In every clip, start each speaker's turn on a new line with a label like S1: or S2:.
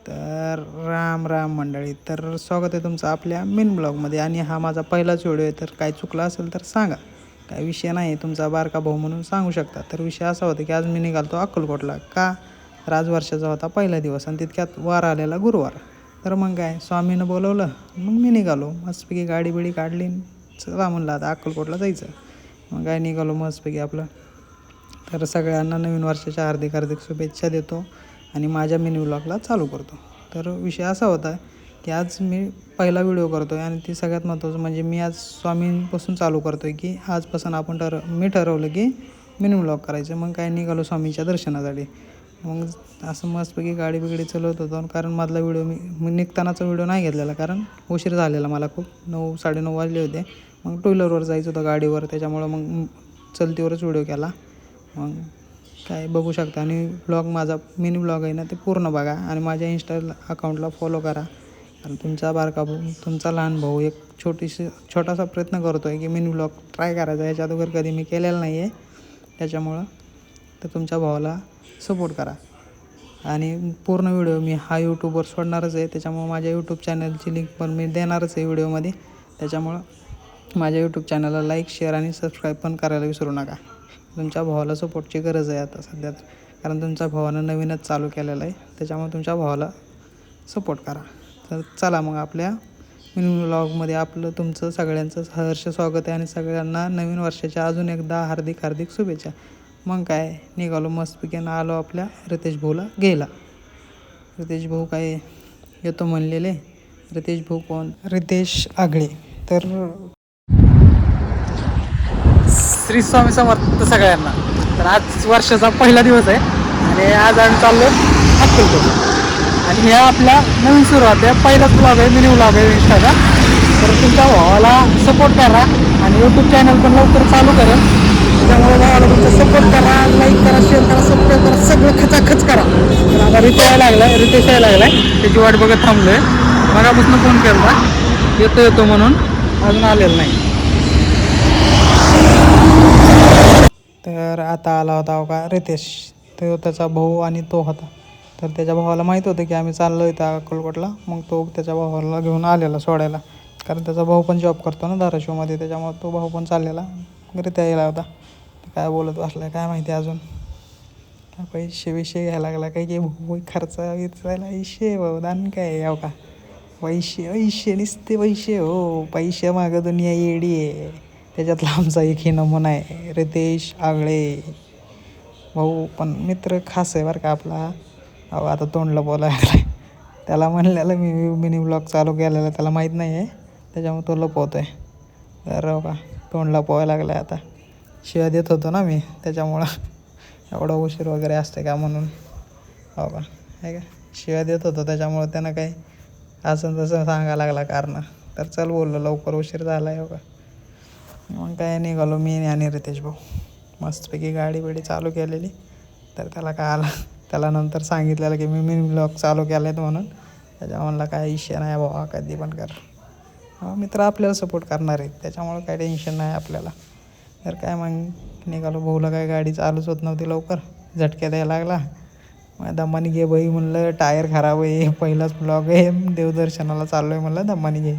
S1: तर राम राम मंडळी. तर स्वागत आहे तुमचं आपल्या मिन ब्लॉगमध्ये. आणि हा माझा पहिलाच व्हिडिओ आहे. तर काय चुकलं असेल तर सांगा, काय विषय नाही, तुमचा बारका भाऊ म्हणून सांगू शकता. तर विषय असा होता की आज मी निघालतो अक्कलकोटला. का? तर आज वर्षाचा होता पहिला दिवस आणि तितक्यात वार आलेला गुरुवार. तर मग काय, स्वामीनं बोलवलं, मग मी निघालो. मस्तपैकी गाडी बिडी काढली, चला म्हणलं आता अक्कलकोटला जायचं. मग काय निघालो मस्तपैकी आपलं. तर सगळ्यांना नवीन वर्षाच्या हार्दिक हार्दिक शुभेच्छा देतो आणि माझ्या मिनी व्लॉगला चालू करतो. तर विषय असा होता की आज मी पहिला व्हिडिओ करतो आहे आणि ती सगळ्यात महत्त्वाचं म्हणजे मी आज स्वामींपासून चालू करतो आहे की आजपासून मी ठरवलं की मिनी व्लॉग करायचं. मग काय निघालो स्वामींच्या दर्शनासाठी. मग असं मस्तपैकी गाडी बिगडी चालवत होतो, कारण मधला व्हिडिओ मी निघतानाचा व्हिडिओ नाही घेतलेला, कारण उशीर झालेला मला खूप. 9-9:30 वाजले होते. मग टू व्हीलरवर जायचं होतं गाडीवर, त्याच्यामुळं मग चलतीवरच व्हिडिओ केला. मग काय बघू शकता. आणि ब्लॉग माझा मिनी ब्लॉग आहे ना, ते पूर्ण बघा आणि माझ्या इंस्टा अकाउंटला फॉलो करा. आणि तुमचा बारका भाऊ, तुमचा लहान भाऊ एक छोटासा प्रयत्न करतो आहे की मिनी ब्लॉग ट्राय करायचा. याच्या अगोदर कधी मी केलेला नाही आहे, त्याच्यामुळं तर तुमच्या भावाला सपोर्ट करा. आणि पूर्ण व्हिडिओ मी हा यूट्यूबवर सोडणारच आहे, त्याच्यामुळं माझ्या यूट्यूब चॅनलची लिंक पण मी देणारच आहे व्हिडिओमध्ये. त्याच्यामुळं माझ्या यूट्यूब चॅनलला लाईक, शेअर आणि सबस्क्राईब पण करायला विसरू नका. तुमच्या भावाला सपोर्टची गरज आहे आता सध्या, कारण तुमच्या भावानं नवीनच चालू केलेलं आहे, त्याच्यामुळे तुमच्या भावाला सपोर्ट करा. तर चला मग आपल्या मिनी व्लॉगमध्ये आपलं तुमचं सगळ्यांचं सहर्ष स्वागत आहे आणि सगळ्यांना नवीन वर्षाच्या अजून एकदा हार्दिक हार्दिक शुभेच्छा. मग काय निघालो मस्तपैकीनं आलो आपल्या रितेश भाऊला घ्यायला. रितेश भाऊ काय येतो म्हणलेले. रितेश भाऊ कोण? रितेश आगळे. तर श्री स्वामी समर्थ सगळ्यांना. तर आज वर्षाचा पहिला दिवस आहे आणि आज आम्ही चाललो अक्कलकोट. आणि हे आपला नवीन सुरुवात आहे, पहिलाच ब्लॉग आहे, मिनी ब्लॉग आहे इंस्टाचा. तर तुमच्या भावाला सपोर्ट करा आणि यूट्यूब चॅनल पण लवकर चालू करेल, त्याच्यामुळे भावाला तुमचा सपोर्ट करा, लाईक करा, शेअर करा, सबस्क्राईब करा, सगळं खचाखच करा. तर आता रितेश यायला लागला आहे, त्याची वाट बघत थांबलो आहे. मगापासून फोन केला येतो म्हणून, अजून आलेलं नाही. तर आता आला होता का रितेश, तो त्याचा भाऊ आणि तो होता. तर त्याच्या भावाला माहीत होतं की आम्ही चाललो इथं अक्कलकोटला. मग तो त्याच्या भावाला घेऊन आलेला सोडायला, कारण त्याचा भाऊ पण जॉब करतो ना धाराशिवमध्ये, त्याच्यामुळे तो भाऊ पण चाललेला. रित्या यायला होता. काय बोलत बसला काय माहिती, अजून काय पैसे घ्यायला लागला काही की भाऊ, खर्च विचारायला पैसे दान काय याव का, पैसे निसते पैसे हो, पैसे मागं दुनिया येडी आहे. त्याच्यातला आमचा एक ही नमुना आहे, रितेश आगळे भाऊ. पण मित्र खास आहे बरं का आपला. अहो आता तोंडला बोलायला त्याला म्हणलेलं मी मिनी ब्लॉग चालू केलेला, त्याला माहीत नाही आहे, त्याच्यामुळे तो लपवतो आहे. तर हो का, तोंडला पोहायला लागला आहे आता. शिव्या देत होतो ना मी, त्याच्यामुळं एवढा उशीर वगैरे असते का म्हणून. हो का, आहे का, शिव्या देत होतो त्याच्यामुळं त्यानं काही असं तसं सांगायला लागला कारण. तर चल बोललो, लवकर उशीर झाला आहे. हो का, मग काय निघालो मी आणि रितेश भाऊ. मस्तपैकी गाडी बिडी चालू केलेली. तर त्याला काय आला, त्याला नंतर सांगितलेलं की मी मिनी ब्लॉग चालू केला आहेत म्हणून. त्याच्या म्हणला काय विषय नाही बाबा, कधी पण कर. मित्र आपल्याला सपोर्ट करणार आहेत, त्याच्यामुळं काय टेन्शन नाही आपल्याला. तर काय मग निघालो. भाऊला काय गाडी चालूच होत नव्हती लवकर, झटक्या द्यायला लागला. मग दमानी घे बाई म्हणलं, टायर खराब आहे, पहिलाच ब्लॉग आहे, देवदर्शनाला चाललो आहे म्हणलं, दमानी घे.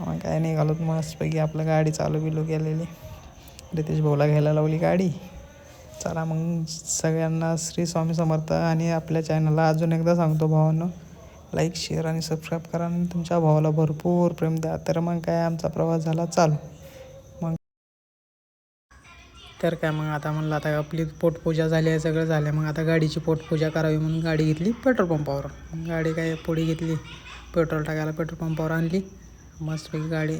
S1: मग काय निघालो मस्तपैकी आपलं गाडी चालू बिलू केलेली. रितेश भाऊला घ्यायला लावली गाडी. चला मग सगळ्यांना श्री स्वामी समर्थ. आणि आपल्या चॅनलला अजून एकदा सांगतो भावांनो, लाईक शेअर आणि सबस्क्राईब करा आणि तुमच्या भावाला भरपूर प्रेम द्या. तर मग काय आमचा प्रवास झाला चालू. मग तर काय मग आता म्हणलं आता आपली पोटपूजा झाली आहे, सगळं झालं. मग आता गाडीची पोटपूजा करावी म्हणून गाडी घेतली पेट्रोल पंपावर. मग गाडी काय पुढे घेतली, पेट्रोल टाकायला पेट्रोल पंपावर आणली मस्तपैकी गाडी.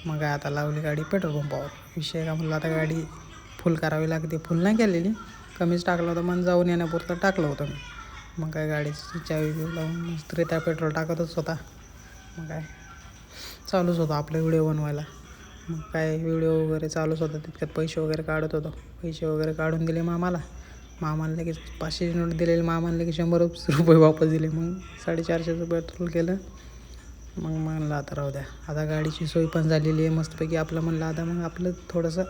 S1: मग काय आता लावली गाडी पेट्रोल पंपावर. विषय का म्हणलं आता गाडी फुल करावी लागते, फुल नाही केलेली, कमीच टाकलं होतं, मन जाऊन येण्यापुरतं टाकलं होतं मी. मग काय गाडीची चावी लावून मस्त त्या पेट्रोल टाकतच होता. मग काय चालूच होतं आपले व्हिडिओ बनवायला. मग काय व्हिडिओ वगैरे चालूच होतं, तितक्यात पैसे वगैरे काढत होतो. पैसे वगैरे काढून दिले मामाला लगेच 500ची नोट दिलेली, मामाला लगेच 100 रुपये वापस दिले. मग 450चं पेट्रोल केलं. मग म्हणलं आता राहू द्या, आता गाडीची सोय पण झालेली आहे मस्तपैकी. आपलं म्हणलं आता मग आपलं थोडंसं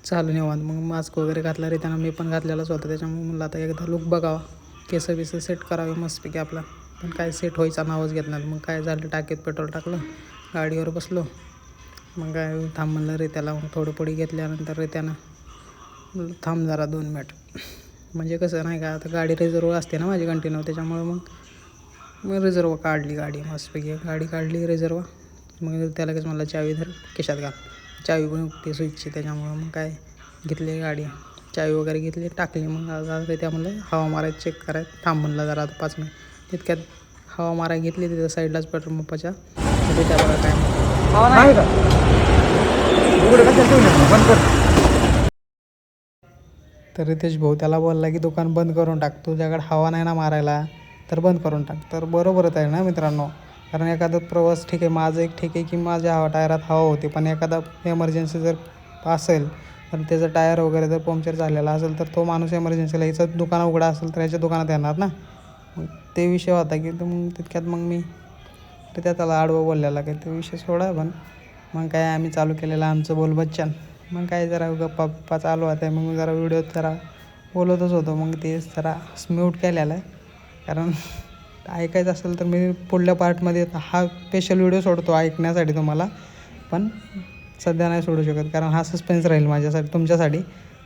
S1: चालू निवांत. मग मास्क वगैरे घातला रे, त्यांना मी पण घातलेलाच होता, त्याच्यामुळे म्हणलं आता एकदा लुक बघावा. केस बिस सेट करावे मस्तपैकी आपला. पण काय सेट व्हायचा नावच घेत नाही. मग काय झालं, टाकीत पेट्रोल टाकलं, गाडीवर बसलो. मग काय थांब म्हणलं रेत्याला. मग थोडं पुढे घेतल्यानंतर रेत्यानं थांब जरा 2 मिनिट. म्हणजे कसं नाही का, आता गाडी रिझर्व असते ना माझी कंटिन्यू, त्याच्यामुळं मग रिझर्व काढली गाडी मस्तपैकी. गाडी काढली रिझर्व. मग त्या लगेच मला चावी धर खिशात घाल. चावी पण होती स्विचची, त्याच्यामुळं मग काय घेतली गाडी, चावी वगैरे घेतली, टाकली. मग त्या म्हणलं हवा मारायचं चेक करायचं, थांब म्हणलं जरा आता 5 मिनिट. तितक्यात हवा मारायला घेतली तिथं साईडलाच पेट्रोल पंपाच्या. तिथे त्या बघा काय नाही का बंद कर. तर रितेश भाऊ त्याला बोलला की दुकान बंद करून टाक, तुझ्याकडे हवा नाही ना मारायला, तर बंद करून टाक. तर बरोबरच आहे ना मित्रांनो. कारण एखादा प्रवास ठीक आहे, माझं एक ठीक आहे की माझ्या टायरात हवा होती, पण एखादा एमर्जन्सी जर असेल तर त्याचं टायर वगैरे जर पंक्चर झालेला असेल तर तो माणूस एमर्जन्सीला याचं दुकान उघडा असेल तर याच्या दुकानात येणार ना. मग ते विषय होता की मग तितक्यात मग मी तर त्याला आडवं बोललेला की तो विषय सोडा. पण मग काय आम्ही चालू केलेलं आमचं बोल बच्चन. मग काय जरा गप्पा पप्पा चालू होता. मग जरा व्हिडिओत जरा बोलतच होतो. मग ते जरा म्यूट केलेला आहे, कारण ऐकायचं असेल तर मी पुढल्या पार्टमध्ये हा स्पेशल व्हिडिओ सोडतो ऐकण्यासाठी तुम्हाला. पण सध्या नाही सोडू शकत, कारण हा सस्पेन्स राहील माझ्यासाठी तुमच्यासाठी.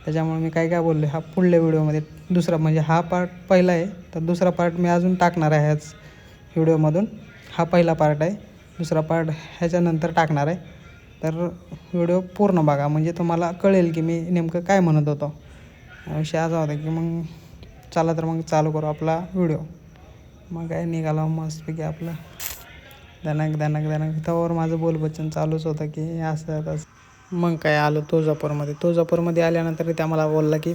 S1: त्याच्यामुळे मी काय बोललो हा पुढल्या व्हिडिओमध्ये दुसरा, म्हणजे हा पार्ट पहिला आहे तर दुसरा पार्ट मी अजून टाकणार आहे ह्याच व्हिडिओमधून. हा पहिला पार्ट आहे, दुसरा पार्ट ह्याच्यानंतर टाकणार आहे. तर व्हिडिओ पूर्ण बघा, म्हणजे तुम्हाला कळेल की मी नेमकं काय म्हणत होतो. विषय असा होता की मग चला तर मग चालू करू आपला व्हिडिओ. मग काय निघाला मस्तपैकी आपलं दणक त्यावर माझं बोलबच्चन चालूच होतं की असं तसं. मग काय आलो तुळजापूरमध्ये आल्यानंतर त्या मला बोलला की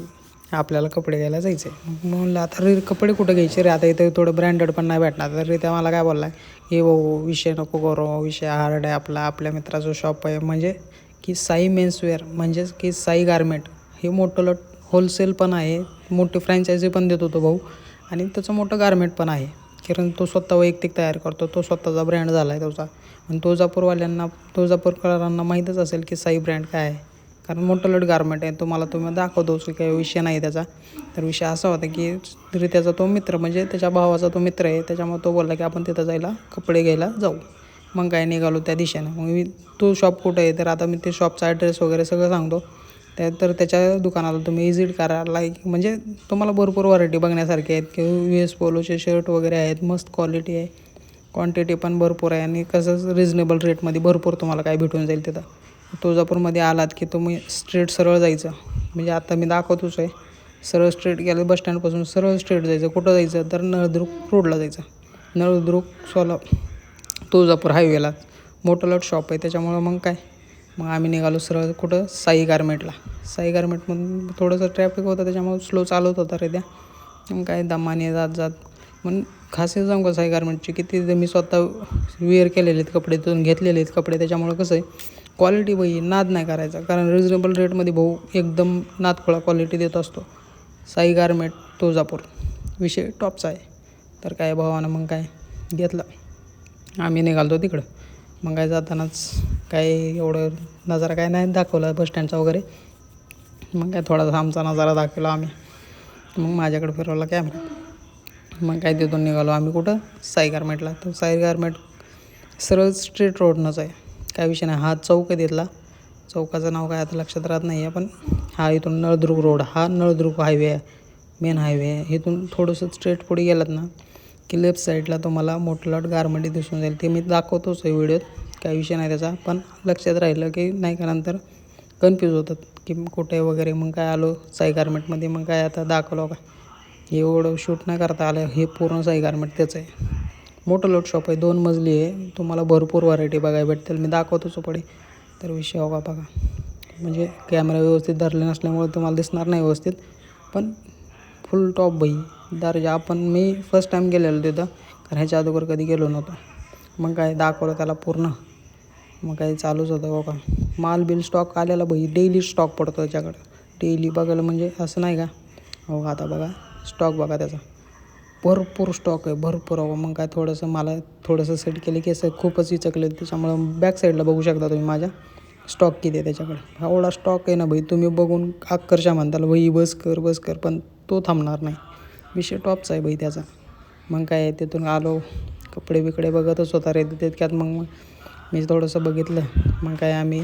S1: आपल्याला कपडे घ्यायला जायचं आहे. मग म्हणलं आता रे कपडे कुठं घ्यायचे रे, आता इथं थोडं ब्रँडेड पण नाही भेटणार. तर त्या मला काय बोलला हे भाऊ विषय नको करू, विषय हार्ड आहे आपल्या मित्राचं शॉप आहे, म्हणजे की साई मेन्सवेअर, म्हणजेच की साई गारमेंट. हे मोठं होलसेल पण आहे, मोठी फ्रँचायझी पण देतो तो भाऊ, आणि त्याचं मोठं गारमेंट पण आहे. कारण तो स्वतः वैयक्तिक तयार करतो, तो स्वतःचा ब्रँड झाला आहे त्याचा. आणि तुळजापूरकरांना माहीतच असेल की साई ब्रँड काय आहे, कारण मोठं गारमेंट आहे. तुम्ही दाखवतोच की काही विषय नाही त्याचा. तर विषय असा होता की तरी त्याचा तो मित्र, म्हणजे त्याच्या भावाचा तो मित्र आहे, त्याच्यामुळे तो बोलला की आपण तिथं जायला कपडे घ्यायला जाऊ. मग काय निघालो त्या दिशेनं. मग तो शॉप कुठं आहे, तर आता मी ते शॉपचा ॲड्रेस वगैरे सगळं सांगतो. तर त्याच्या दुकानाला तुम्ही विजिट करा. म्हणजे तुम्हाला भरपूर व्हरायटी बघण्यासारखी आहेत, की US पोलोचे शर्ट वगैरे आहेत, मस्त क्वालिटी आहे, क्वांटिटी पण भरपूर आहे, आणि कसंच रिजनेबल रेटमध्ये भरपूर तुम्हाला काय भेटून जाईल तिथं. तुळजापूरमध्ये आलात की तुम्ही स्ट्रेट सरळ जायचं, म्हणजे आता मी दाखवतोच आहे. सरळ स्ट्रेट गेलं बसस्टँडपासून सरळ स्ट्रेट जायचं. कुठं जायचं तर नळदुर्ग रोडला जायचं. नळदुर्ग तुळजापूर हायवेला मोठं शॉप आहे. त्याच्यामुळं मग आम्ही निघालो सरळ कुठं साई गारमेंटमधून थोडंसं ट्रॅफिक होतं, त्याच्यामुळे स्लो चालवत होता रे त्या. मग काय दमाने जात मग खासियत सांगू का साई गारमेंटची, की मी स्वतः वेअर केलेले आहेत कपडे, तिथून घेतलेले आहेत कपडे. त्याच्यामुळं कसं आहे क्वालिटी बाई नाद नाही करायचा, कारण रिजनेबल रेटमध्ये भाऊ एकदम नादखोळा क्वालिटी देत असतो. साई गारमेंट तुळजापूर विषय टॉपचा आहे. तर काय भावानं मग काय घेतलं, आम्ही निघालो तिकडं. मग काय जातानाच काय एवढं नजारा काय नाही दाखवला बसस्टँडचा वगैरे. मग काय थोडासा आमचा नजारा दाखवला आम्ही. मग माझ्याकडे फिरवला कॅमेरा. मग काय तिथून निघालो आम्ही कुठं साई गारमेंटला. तर साई गारमेंट सरळ स्ट्रेट रोडनंच आहे, काय विषय नाही. हा चौक आहे तिथला, चौकाचं नाव काय आता लक्षात राहत नाही आहे, पण हा इथून नळदुर्ग रोड, हा नळदुर्ग हायवे आहे, मेन हायवे आहे. इथून थोडंसं स्ट्रेट पुढे गेलात ना की लेफ्ट साईडला तुम्हाला मोठं गारमेंट दिसून जाईल. ते मी दाखवतोच आहे व्हिडिओत, काही विषय नाही त्याचा. पण लक्षात राहिलं की नाही का नंतर कन्फ्यूज होतात की कुठे वगैरे. मग काय आलो साई गारमेंटमध्ये. मग काय आता दाखवलं का एवढं शूट नाही करता आलं, हे पूर्ण साई गारमेंट त्याचं आहे. मोठं शॉप आहे, 2 मजली आहे. तुम्हाला भरपूर व्हरायटी बघायला भेटतील, मी दाखवतोच पुढे. तर विषय हो का बघा, म्हणजे कॅमेरा व्यवस्थित धरले नसल्यामुळे तुम्हाला दिसणार नाही व्यवस्थित, पण फुल टॉप बाई दर्जा. मी फर्स्ट टाईम गेलेलो तिथं, कारण ह्याच्या अगोदर कधी गेलो नव्हतो. मग काय दाखवलं त्याला पूर्ण. मग काही चालूच होतं हो का, माल बिल स्टॉक आलेला बाई, डेली स्टॉक पडतो त्याच्याकडं. डेली बघायला म्हणजे असं नाही का. हो आता बघा स्टॉक बघा त्याचा, भरपूर स्टॉक आहे भरपूर. मग काय थोडंसं सेट केले की असं खूपच विचकले, त्याच्यामुळं बॅक साईडला बघू शकता तुम्ही माझ्या स्टॉक किती आहे त्याच्याकडे. एवढा स्टॉक आहे ना भाई, तुम्ही बघून आकर्षा म्हणताल भाई बस कर, पण तो थांबणार नाही. विषय टॉपचा आहे बाई त्याचा. मग काय तिथून आलो, कपडे बिकडे बघतच होता रे तितक्यात. मग मी थोडंसं बघितलं. मग काय आम्ही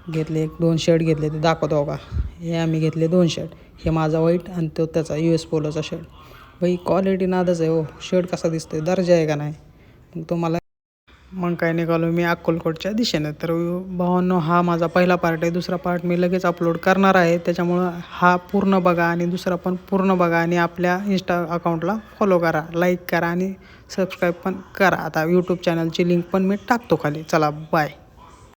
S1: घेतले 1-2 शर्ट घेतले, ते दाखवतो का. हे आम्ही घेतले 2 शर्ट. हे माझा व्हाईट आणि तो त्याचा US पोलोचा शर्ट. बाई क्वालिटी नादच आहे हो. शर्ट कसा दिसतोय, दर्जा आहे का नाही. मग तुम्हाला मग काय निघालो मी अक्कलकोटच्या दिशेनं. तर भावांनो, हा माझा पहिला पार्ट आहे. दुसरा पार्ट मी लगेच अपलोड करणार आहे. त्याच्यामुळं हा पूर्ण बघा आणि दुसरा पण पूर्ण बघा आणि आपल्या इंस्टा अकाउंटला फॉलो करा, लाईक करा आणि सबस्क्राईब पण करा. आता यूट्यूब चॅनलची लिंक पण मी टाकतो खाली. चला बाय.